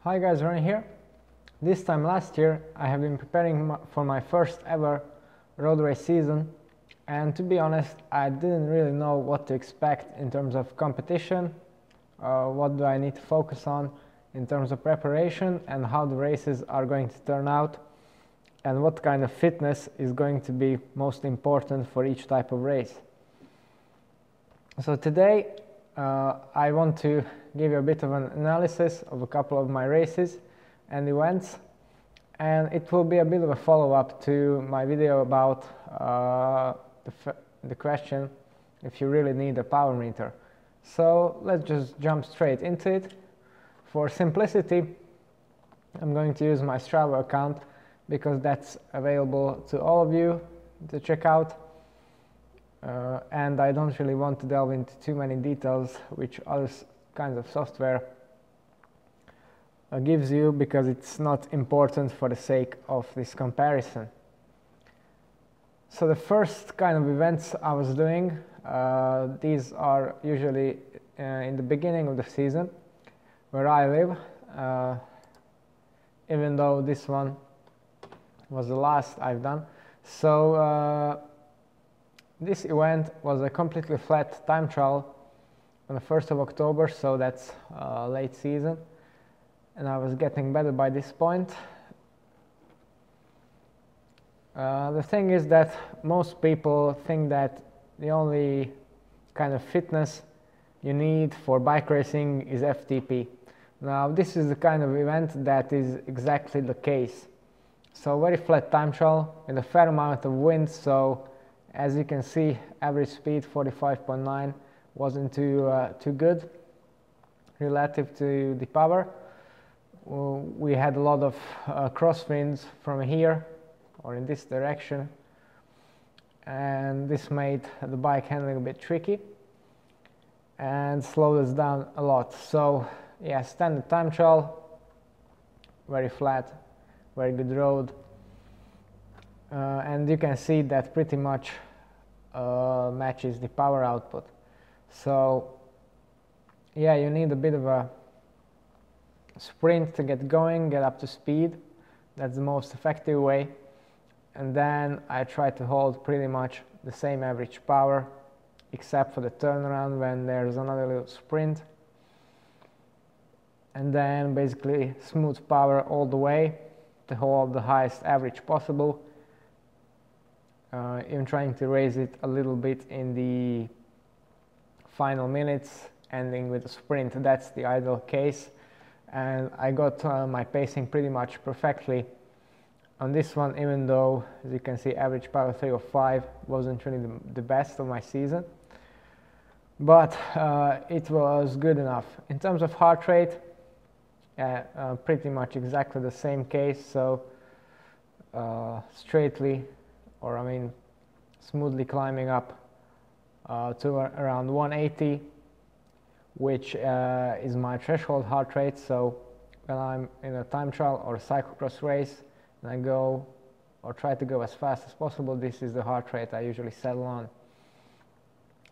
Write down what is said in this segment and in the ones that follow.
Hi guys, Ronnie here. This time last year I have been preparing for my first ever road race season, and to be honest I didn't really know what to expect in terms of competition, what do I need to focus on in terms of preparation, and how the races are going to turn out, and what kind of fitness is going to be most important for each type of race. So today I want to give you a bit of an analysis of a couple of my races and events, and it will be a bit of a follow-up to my video about the question if you really need a power meter. So let's just jump straight into it. For simplicity, I'm going to use my Strava account because that's available to all of you to check out. And I don't really want to delve into too many details which other kinds of software gives you, because it's not important for the sake of this comparison. So the first kind of events I was doing, these are usually in the beginning of the season where I live, even though this one was the last I've done. So this event was a completely flat time trial on the 1st of October, so that's late season, and I was getting better by this point. The thing is that most people think that the only kind of fitness you need for bike racing is FTP. Now this is the kind of event that is exactly the case. So very flat time trial with a fair amount of wind, so as you can see, average speed 45.9 wasn't too good relative to the power. We had a lot of crosswinds from here or in this direction, and this made the bike handling a bit tricky and slowed us down a lot. So yeah, standard time trial, very flat, very good road. And you can see that pretty much matches the power output. So yeah, you need a bit of a sprint to get going, get up to speed. That's the most effective way. And then I try to hold pretty much the same average power, except for the turnaround when there's another little sprint. And then basically smooth power all the way to hold the highest average possible. Even trying to raise it a little bit in the final minutes, ending with a sprint. That's the ideal case, and I got my pacing pretty much perfectly on this one, even though, as you can see, average power 305 wasn't really the best of my season, but it was good enough. In terms of heart rate, pretty much exactly the same case, so smoothly climbing up to around 180, which is my threshold heart rate. So when I'm in a time trial or a cyclocross race and I go or try to go as fast as possible, this is the heart rate I usually settle on.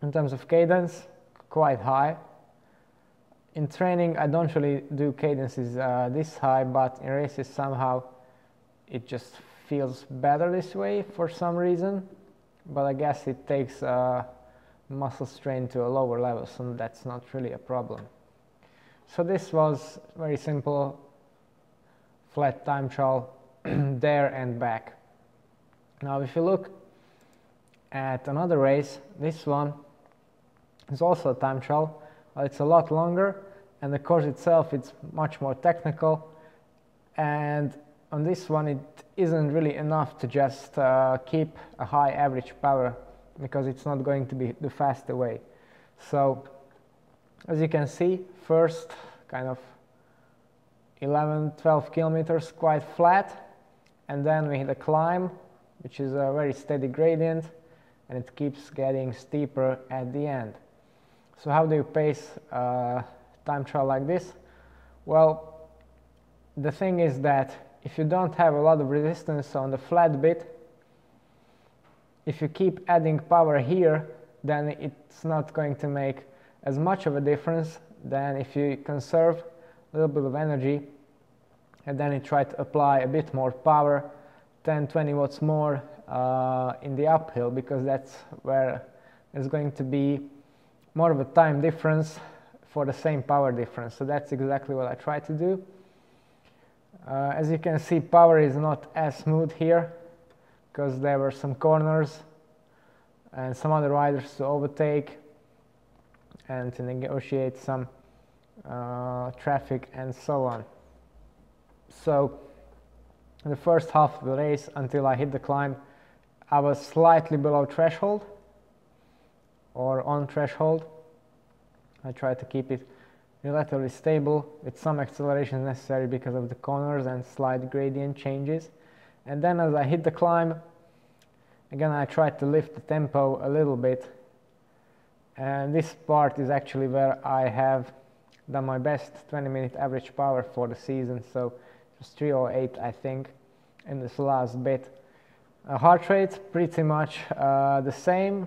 In terms of cadence, quite high. In training I don't really do cadences this high, but in races somehow it just feels better this way for some reason, but I guess it takes muscle strain to a lower level, so that's not really a problem. So this was very simple flat time trial there and back. Now if you look at another race, this one is also a time trial, but it's a lot longer, and the course itself it's much more technical, and on this one it isn't really enough to just keep a high average power, because it's not going to be the faster way. So as you can see, first kind of 11-12 kilometers quite flat, and then we hit a climb which is a very steady gradient, and it keeps getting steeper at the end. So how do you pace a time trial like this? Well, the thing is that if you don't have a lot of resistance on the flat bit, if you keep adding power here, then it's not going to make as much of a difference than if you conserve a little bit of energy and then you try to apply a bit more power, 10-20 watts more in the uphill, because that's where there's going to be more of a time difference for the same power difference. So that's exactly what I try to do. As you can see, power is not as smooth here because there were some corners and some other riders to overtake and to negotiate some traffic and so on. So in the first half of the race, until I hit the climb, I was slightly below threshold or on threshold. I tried to keep it relatively stable with some acceleration necessary because of the corners and slight gradient changes. And then as I hit the climb, again I tried to lift the tempo a little bit, and this part is actually where I have done my best 20-minute average power for the season, so it was 308 I think in this last bit. Heart rate pretty much the same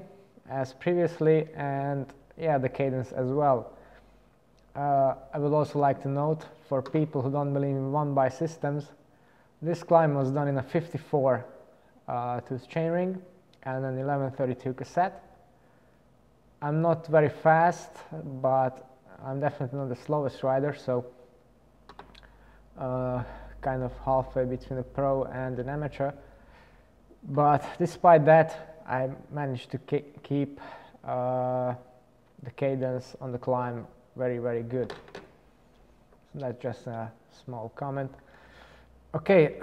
as previously, and yeah, the cadence as well. I would also like to note, for people who don't believe in one-by systems, this climb was done in a 54 tooth chainring and an 1132 cassette. I'm not very fast, but I'm definitely not the slowest rider, so kind of halfway between a pro and an amateur. But despite that, I managed to keep the cadence on the climb very good. So that's just a small comment. Okay,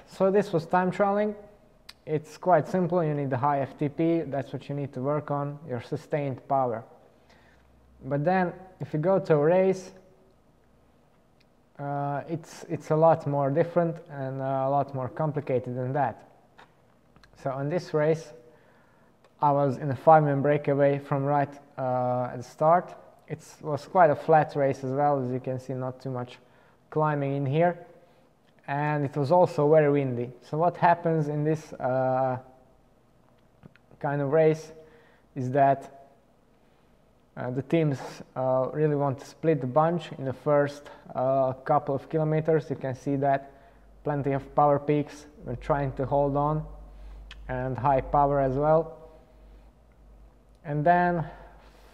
so this was time trialing. It's quite simple. You need the high FTP, that's what you need to work on, your sustained power. But then if you go to a race, it's a lot more different and a lot more complicated than that. So on this race, I was in a 5-minute breakaway from right at the start. It was quite a flat race as well, as you can see, not too much climbing in here. And it was also very windy. So what happens in this kind of race is that the teams really want to split the bunch in the first couple of kilometers. You can see that plenty of power peaks. We're trying to hold on, and high power as well. And then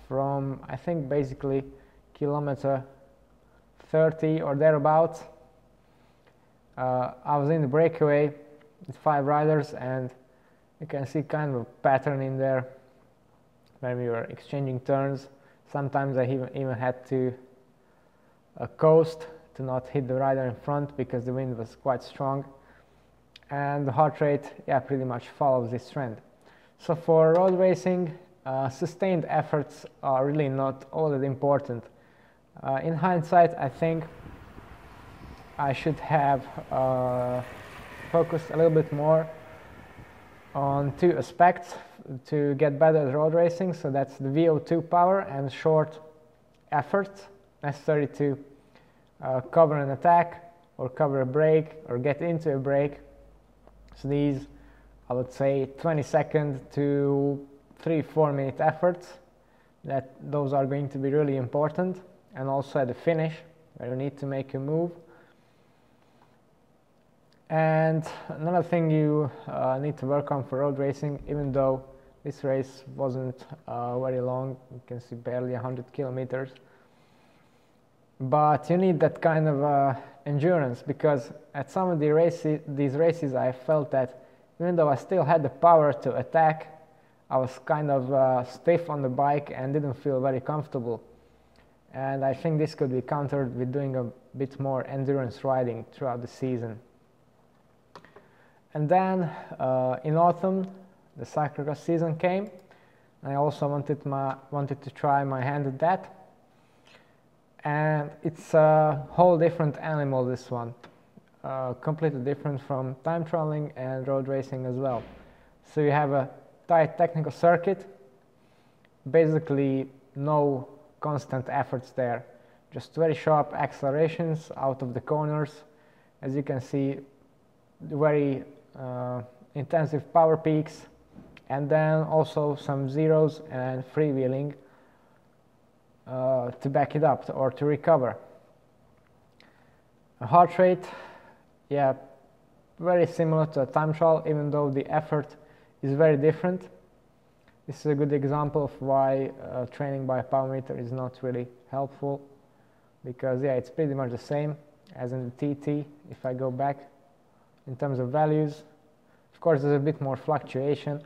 from, I think, basically kilometer 30 or thereabouts, I was in the breakaway with 5 riders, and you can see kind of a pattern in there when we were exchanging turns. Sometimes I even had to coast to not hit the rider in front because the wind was quite strong. And the heart rate, yeah, pretty much follows this trend. So for road racing, sustained efforts are really not all that important. In hindsight, I think I should have focused a little bit more on 2 aspects to get better at road racing. So that's the VO2 power and short effort necessary to cover an attack or cover a break or get into a break. So these, I would say, 20-second to 3-4 minute efforts, those are going to be really important. And also at the finish, where you need to make a move. And another thing you need to work on for road racing, even though this race wasn't very long, you can see barely 100 kilometers, but you need that kind of endurance, because at some of these races I felt that even though I still had the power to attack, I was kind of stiff on the bike and didn't feel very comfortable. And I think this could be countered with doing a bit more endurance riding throughout the season. And then in autumn, the cyclocross season came. I also wanted to try my hand at that. And it's a whole different animal, this one. Completely different from time trialing and road racing as well. So you have a tight technical circuit, basically no constant efforts there, just very sharp accelerations out of the corners. As you can see, very intensive power peaks, and then also some zeros and freewheeling to back it up or to recover. Heart rate, yeah, very similar to a time trial, even though the effort is very different. This is a good example of why training by a power meter is not really helpful, because yeah, it's pretty much the same as in the TT. If I go back in terms of values, of course there's a bit more fluctuation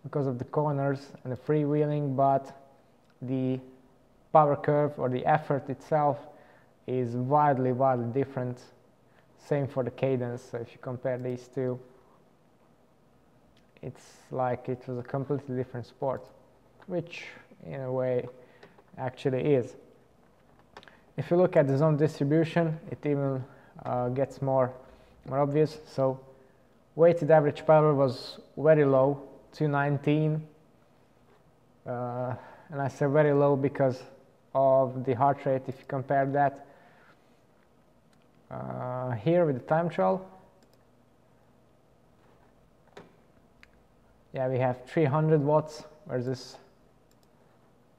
because of the corners and the freewheeling, but the power curve or the effort itself is wildly different. Same for the cadence. So if you compare these two, it's like it was a completely different sport, which in a way actually is. If you look at the zone distribution, it even gets more obvious. So weighted average power was very low, 219, and I say very low because of the heart rate. If you compare that here with the time trial, yeah, we have 300 watts versus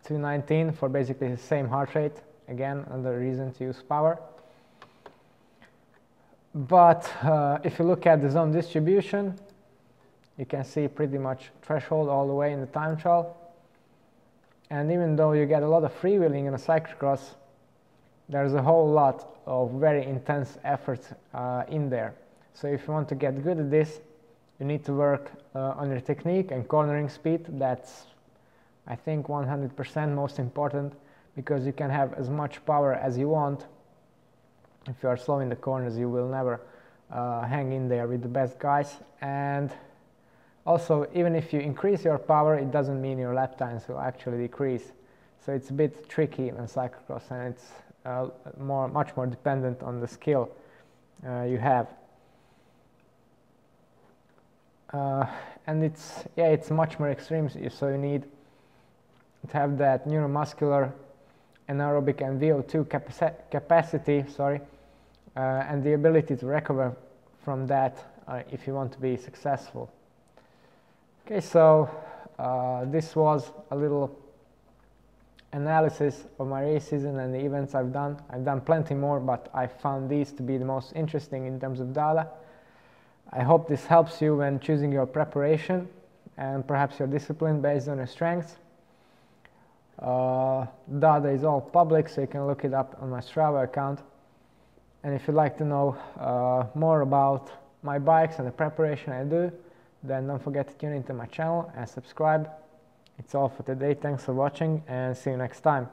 219 for basically the same heart rate. Again, another reason to use power. But if you look at the zone distribution, you can see pretty much threshold all the way in the time trial. And even though you get a lot of freewheeling in a cyclocross, there's a whole lot of very intense effort in there. So if you want to get good at this, you need to work on your technique and cornering speed. That's, I think, 100% most important, because you can have as much power as you want. If you are slow in the corners, you will never hang in there with the best guys. And also, even if you increase your power, it doesn't mean your lap times will actually decrease. So it's a bit tricky in cyclocross, and it's much more dependent on the skill you have. And it's much more extreme, so you need to have that neuromuscular, anaerobic and VO2 capacity, and the ability to recover from that if you want to be successful. Okay, so this was a little analysis of my race season and the events I've done. I've done plenty more, but I found these to be the most interesting in terms of data. I hope this helps you when choosing your preparation and perhaps your discipline based on your strengths. Data is all public, so you can look it up on my Strava account. And if you'd like to know more about my bikes and the preparation I do, then don't forget to tune into my channel and subscribe. It's all for today. Thanks for watching, and see you next time.